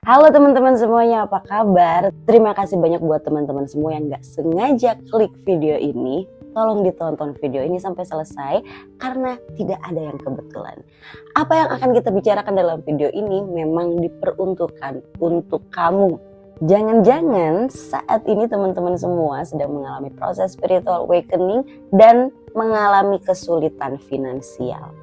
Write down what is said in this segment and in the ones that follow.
Halo teman-teman semuanya, apa kabar? Terima kasih banyak buat teman-teman semua yang gak sengaja klik video ini. Tolong ditonton video ini sampai selesai karena tidak ada yang kebetulan. Apa yang akan kita bicarakan dalam video ini memang diperuntukkan untuk kamu. Jangan-jangan saat ini teman-teman semua sedang mengalami proses spiritual awakening dan mengalami kesulitan finansial.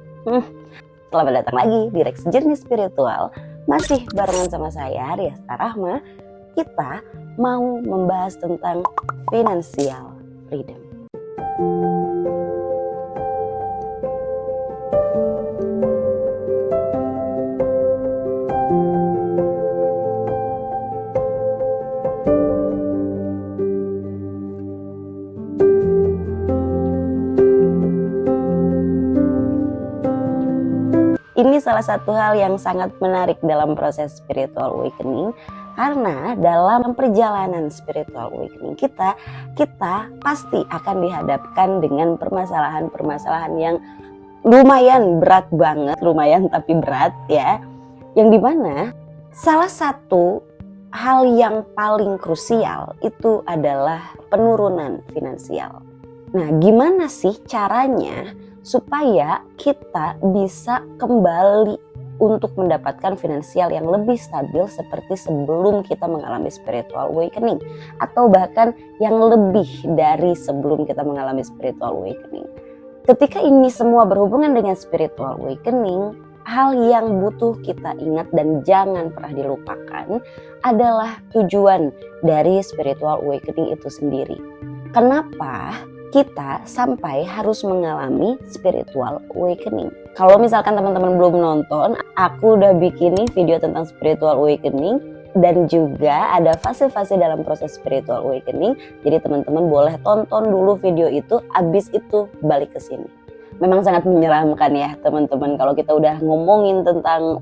Selamat datang lagi di Rex Journey Spiritual. Masih barengan sama saya, Riasta Rahma. Kita mau membahas tentang financial freedom. Ini salah satu hal yang sangat menarik dalam proses spiritual awakening, karena dalam perjalanan spiritual awakening kita pasti akan dihadapkan dengan permasalahan-permasalahan yang lumayan berat banget, lumayan tapi berat ya, yang dimana salah satu hal yang paling krusial itu adalah penurunan finansial. Nah, gimana sih caranya supaya kita bisa kembali untuk mendapatkan finansial yang lebih stabil seperti sebelum kita mengalami spiritual awakening, atau bahkan yang lebih dari sebelum kita mengalami spiritual awakening. Ketika ini semua berhubungan dengan spiritual awakening, hal yang butuh kita ingat dan jangan pernah dilupakan adalah tujuan dari spiritual awakening itu sendiri. Kenapa kita sampai harus mengalami spiritual awakening? Kalau misalkan teman-teman belum nonton, aku udah bikin nih video tentang spiritual awakening dan juga ada fase-fase dalam proses spiritual awakening. Jadi teman-teman boleh tonton dulu video itu, abis itu balik ke sini. Memang sangat menyeramkan ya teman-teman kalau kita udah ngomongin tentang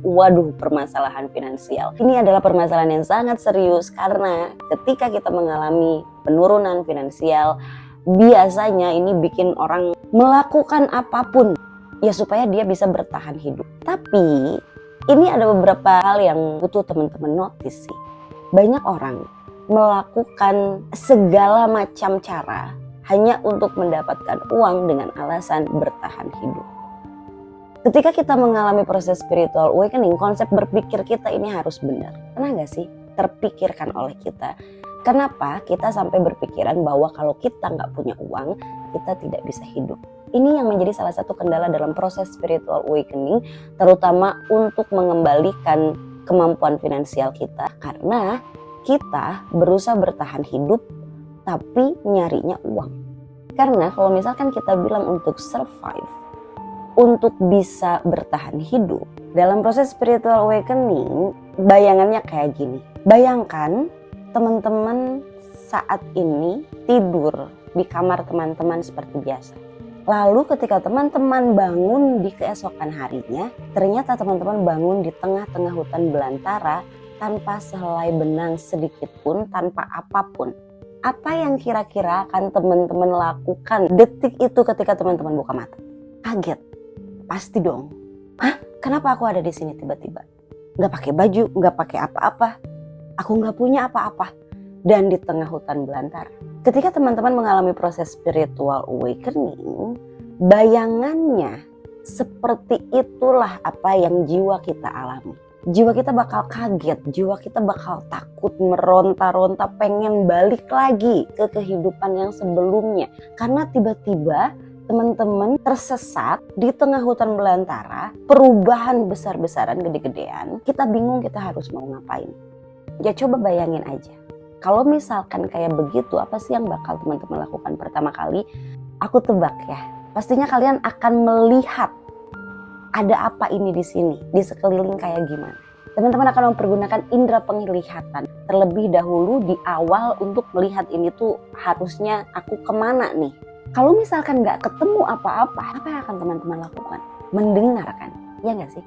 permasalahan finansial. Ini adalah permasalahan yang sangat serius karena ketika kita mengalami penurunan finansial, biasanya ini bikin orang melakukan apapun ya supaya dia bisa bertahan hidup. Tapi ini ada beberapa hal yang butuh teman-teman notice sih. Banyak orang melakukan segala macam cara hanya untuk mendapatkan uang dengan alasan bertahan hidup. Ketika kita mengalami proses spiritual awakening, konsep berpikir kita ini harus benar. Pernah gak sih terpikirkan oleh kita? Kenapa kita sampai berpikiran bahwa kalau kita nggak punya uang, kita tidak bisa hidup? Ini yang menjadi salah satu kendala dalam proses spiritual awakening, terutama untuk mengembalikan kemampuan finansial kita. Karena kita berusaha bertahan hidup, tapi nyarinya uang. Karena kalau misalkan kita bilang untuk survive, untuk bisa bertahan hidup, dalam proses spiritual awakening, bayangannya kayak gini. Bayangkan teman-teman saat ini tidur di kamar teman-teman seperti biasa. Lalu ketika teman-teman bangun di keesokan harinya, ternyata teman-teman bangun di tengah-tengah hutan belantara tanpa sehelai benang sedikit pun, tanpa apapun. Apa yang kira-kira akan teman-teman lakukan detik itu ketika teman-teman buka mata? Kaget. Pasti dong. Hah? Kenapa aku ada di sini tiba-tiba? Gak pakai baju, gak pakai apa-apa. Aku nggak punya apa-apa dan di tengah hutan belantara. Ketika teman-teman mengalami proses spiritual awakening, bayangannya seperti itulah apa yang jiwa kita alami. Jiwa kita bakal kaget, jiwa kita bakal takut, meronta-ronta, pengen balik lagi ke kehidupan yang sebelumnya. Karena tiba-tiba teman-teman tersesat di tengah hutan belantara, perubahan besar-besaran, gede-gedean. Kita bingung kita harus mau ngapain. Ya coba bayangin aja, kalau misalkan kayak begitu, apa sih yang bakal teman-teman lakukan pertama kali? Aku tebak ya, pastinya kalian akan melihat ada apa ini di sini, di sekeliling kayak gimana. Teman-teman akan mempergunakan indera penglihatan terlebih dahulu di awal untuk melihat ini tuh harusnya aku kemana nih. Kalau misalkan nggak ketemu apa-apa, apa yang akan teman-teman lakukan? Mendengarkan, ya nggak sih?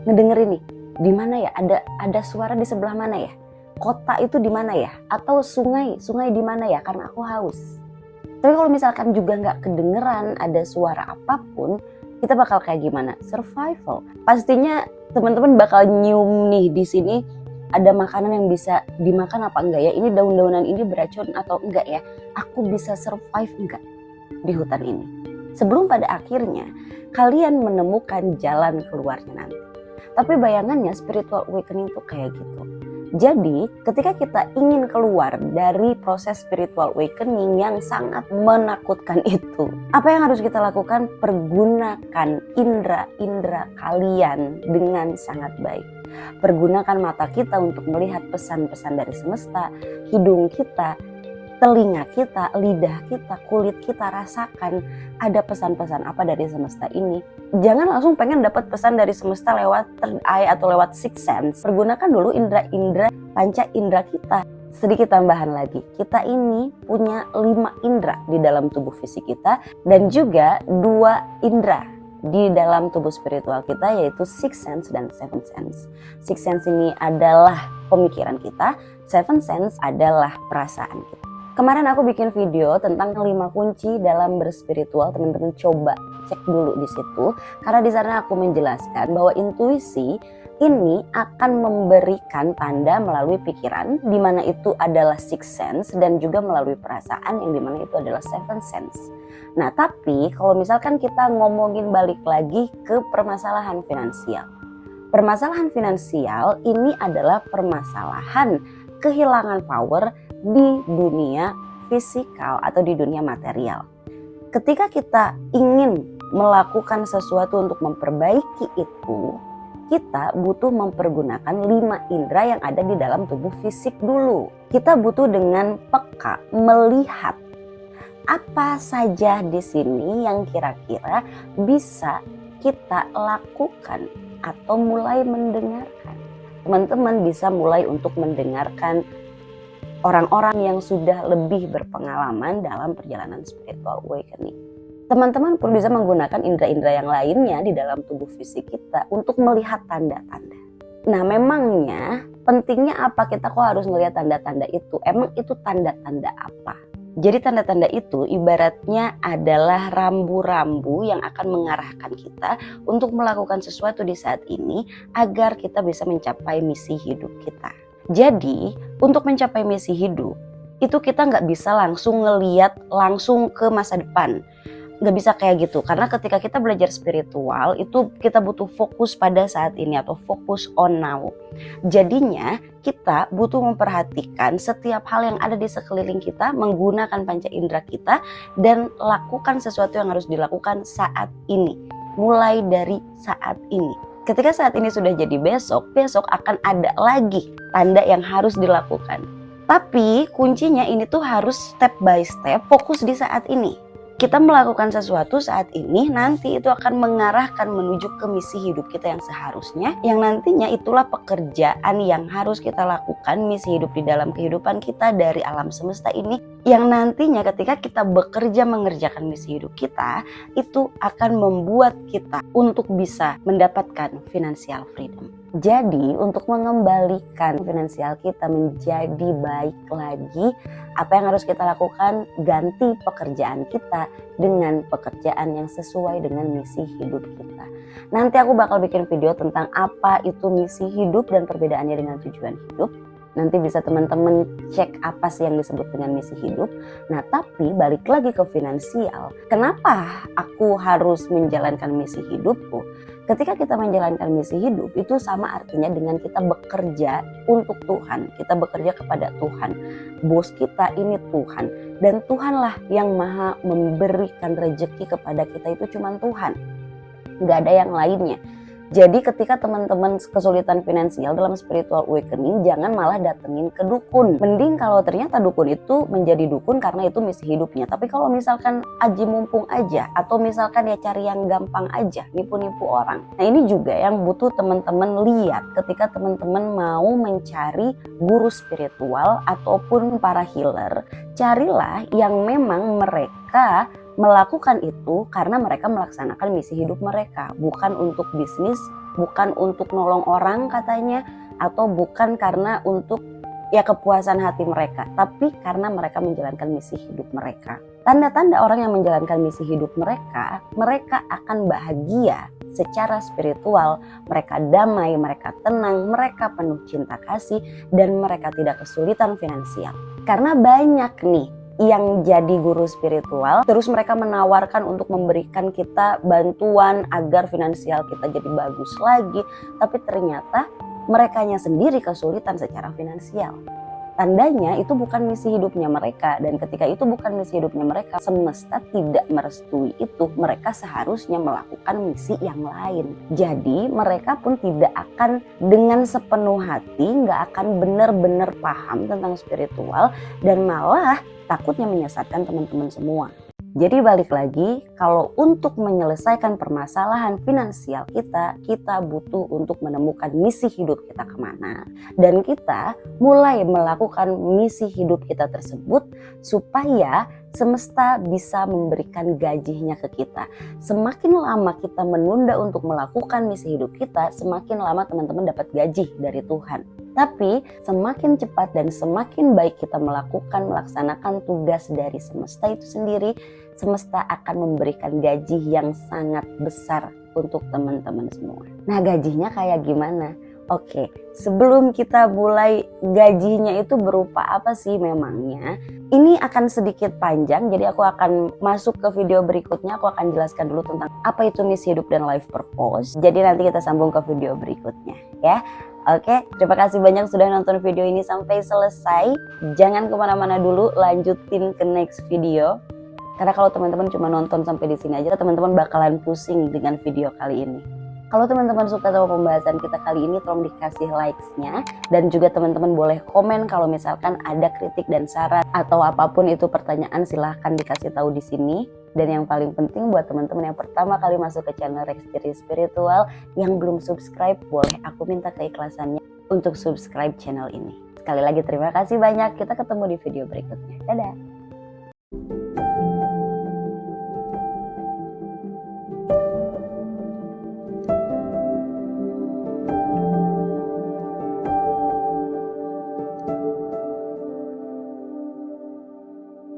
Ngedengerin nih, di mana ya? Ada suara di sebelah mana ya? Kota itu di mana ya? Atau sungai di mana ya? Karena aku haus. Tapi kalau misalkan juga nggak kedengeran ada suara apapun, kita bakal kayak gimana? Survival. Pastinya teman-teman bakal nyium nih di sini ada makanan yang bisa dimakan apa enggak ya, ini daun-daunan ini beracun atau enggak ya, aku bisa survive enggak di hutan ini, sebelum pada akhirnya kalian menemukan jalan keluarnya nanti. Tapi bayangannya spiritual awakening tuh kayak gitu. Jadi ketika kita ingin keluar dari proses spiritual awakening yang sangat menakutkan itu, apa yang harus kita lakukan? Pergunakan indera-indera kalian dengan sangat baik. Pergunakan mata kita untuk melihat pesan-pesan dari semesta, hidung kita, telinga kita, lidah kita, kulit kita, rasakan ada pesan-pesan apa dari semesta ini. Jangan langsung pengen dapat pesan dari semesta lewat third eye atau lewat sixth sense. Pergunakan dulu indera-indera panca indera kita. Sedikit tambahan lagi, kita ini punya 5 indera di dalam tubuh fisik kita dan juga 2 indera di dalam tubuh spiritual kita, yaitu sixth sense dan seventh sense. Sixth sense ini adalah pemikiran kita, seventh sense adalah perasaan kita. Kemarin aku bikin video tentang 5 kunci dalam berspiritual, teman-teman coba cek dulu di situ. Karena di sana aku menjelaskan bahwa intuisi ini akan memberikan tanda melalui pikiran, di mana itu adalah sixth sense, dan juga melalui perasaan yang di mana itu adalah seventh sense. Nah, tapi kalau misalkan kita ngomongin balik lagi ke permasalahan finansial. Permasalahan finansial ini adalah permasalahan kehilangan power di dunia fisikal atau di dunia material. Ketika kita ingin melakukan sesuatu untuk memperbaiki itu, kita butuh mempergunakan 5 indera yang ada di dalam tubuh fisik dulu. Kita butuh dengan peka melihat apa saja di sini yang kira-kira bisa kita lakukan atau mulai mendengarkan. Teman-teman bisa mulai untuk mendengarkan orang-orang yang sudah lebih berpengalaman dalam perjalanan spiritual awakening. Teman-teman pun bisa menggunakan indera-indera yang lainnya di dalam tubuh fisik kita untuk melihat tanda-tanda. Nah, memangnya pentingnya apa kita kok harus melihat tanda-tanda itu? Emang itu tanda-tanda apa? Jadi tanda-tanda itu ibaratnya adalah rambu-rambu yang akan mengarahkan kita untuk melakukan sesuatu di saat ini agar kita bisa mencapai misi hidup kita. Jadi untuk mencapai misi hidup itu kita nggak bisa langsung ngeliat langsung ke masa depan. Nggak bisa kayak gitu, karena ketika kita belajar spiritual itu kita butuh fokus pada saat ini atau fokus on now. Jadinya kita butuh memperhatikan setiap hal yang ada di sekeliling kita, menggunakan panca indera kita dan lakukan sesuatu yang harus dilakukan saat ini, mulai dari saat ini. Ketika saat ini sudah jadi besok akan ada lagi tanda yang harus dilakukan. Tapi kuncinya ini tuh harus step by step, fokus di saat ini. Kita melakukan sesuatu saat ini, nanti itu akan mengarahkan menuju ke misi hidup kita yang seharusnya, yang nantinya itulah pekerjaan yang harus kita lakukan, misi hidup di dalam kehidupan kita dari alam semesta ini, yang nantinya ketika kita bekerja mengerjakan misi hidup kita, itu akan membuat kita untuk bisa mendapatkan financial freedom. Jadi untuk mengembalikan finansial kita menjadi baik lagi, apa yang harus kita lakukan? Ganti pekerjaan kita dengan pekerjaan yang sesuai dengan misi hidup kita. Nanti aku bakal bikin video tentang apa itu misi hidup dan perbedaannya dengan tujuan hidup. Nanti bisa teman-teman cek apa sih yang disebut dengan misi hidup. Nah, tapi balik lagi ke finansial. Kenapa aku harus menjalankan misi hidupku? Ketika kita menjalankan misi hidup itu sama artinya dengan kita bekerja untuk Tuhan. Kita bekerja kepada Tuhan. Bos kita ini Tuhan. Dan Tuhanlah yang maha memberikan rezeki kepada kita, itu cuma Tuhan. Gak ada yang lainnya. Jadi ketika teman-teman kesulitan finansial dalam spiritual awakening, jangan malah datengin ke dukun. Mending kalau ternyata dukun itu menjadi dukun karena itu misi hidupnya. Tapi kalau misalkan aji mumpung aja, atau misalkan ya cari yang gampang aja, nipu-nipu orang. Nah ini juga yang butuh teman-teman lihat ketika teman-teman mau mencari guru spiritual ataupun para healer. Carilah yang memang mereka melakukan itu karena mereka melaksanakan misi hidup mereka, bukan untuk bisnis, bukan untuk nolong orang katanya, atau bukan karena untuk ya kepuasan hati mereka, tapi karena mereka menjalankan misi hidup mereka. Tanda-tanda orang yang menjalankan misi hidup mereka, mereka akan bahagia secara spiritual, mereka damai, mereka tenang, mereka penuh cinta kasih, dan mereka tidak kesulitan finansial. Karena banyak nih yang jadi guru spiritual, terus mereka menawarkan untuk memberikan kita bantuan agar finansial kita jadi bagus lagi, tapi ternyata merekanya sendiri kesulitan secara finansial. Tandanya itu bukan misi hidupnya mereka, dan ketika itu bukan misi hidupnya mereka, semesta tidak merestui itu. Mereka seharusnya melakukan misi yang lain. Jadi mereka pun tidak akan dengan sepenuh hati, nggak akan benar-benar paham tentang spiritual, dan malah takutnya menyesatkan teman-teman semua. Jadi balik lagi, kalau untuk menyelesaikan permasalahan finansial kita butuh untuk menemukan misi hidup kita kemana. Dan kita mulai melakukan misi hidup kita tersebut supaya semesta bisa memberikan gajinya ke kita. Semakin lama kita menunda untuk melakukan misi hidup kita, semakin lama teman-teman dapat gaji dari Tuhan. Tapi semakin cepat dan semakin baik kita melaksanakan tugas dari semesta itu sendiri, semesta akan memberikan gaji yang sangat besar untuk teman-teman semua. Nah, gajinya kayak gimana? Oke, sebelum kita mulai, gajinya itu berupa apa sih memangnya? Ini akan sedikit panjang, jadi aku akan masuk ke video berikutnya. Aku akan jelaskan dulu tentang apa itu misi hidup dan life purpose. Jadi nanti kita sambung ke video berikutnya ya. Oke, terima kasih banyak sudah nonton video ini sampai selesai. Jangan kemana-mana dulu, lanjutin ke next video. Karena kalau teman-teman cuma nonton sampai di sini aja, teman-teman bakalan pusing dengan video kali ini. Kalau teman-teman suka sama pembahasan kita kali ini, tolong dikasih likes-nya. Dan juga teman-teman boleh komen kalau misalkan ada kritik dan saran atau apapun itu pertanyaan, silahkan dikasih tahu di sini. Dan yang paling penting buat teman-teman yang pertama kali masuk ke channel Rextiri Spiritual yang belum subscribe, boleh aku minta keikhlasannya untuk subscribe channel ini. Sekali lagi terima kasih banyak, kita ketemu di video berikutnya. Dadah!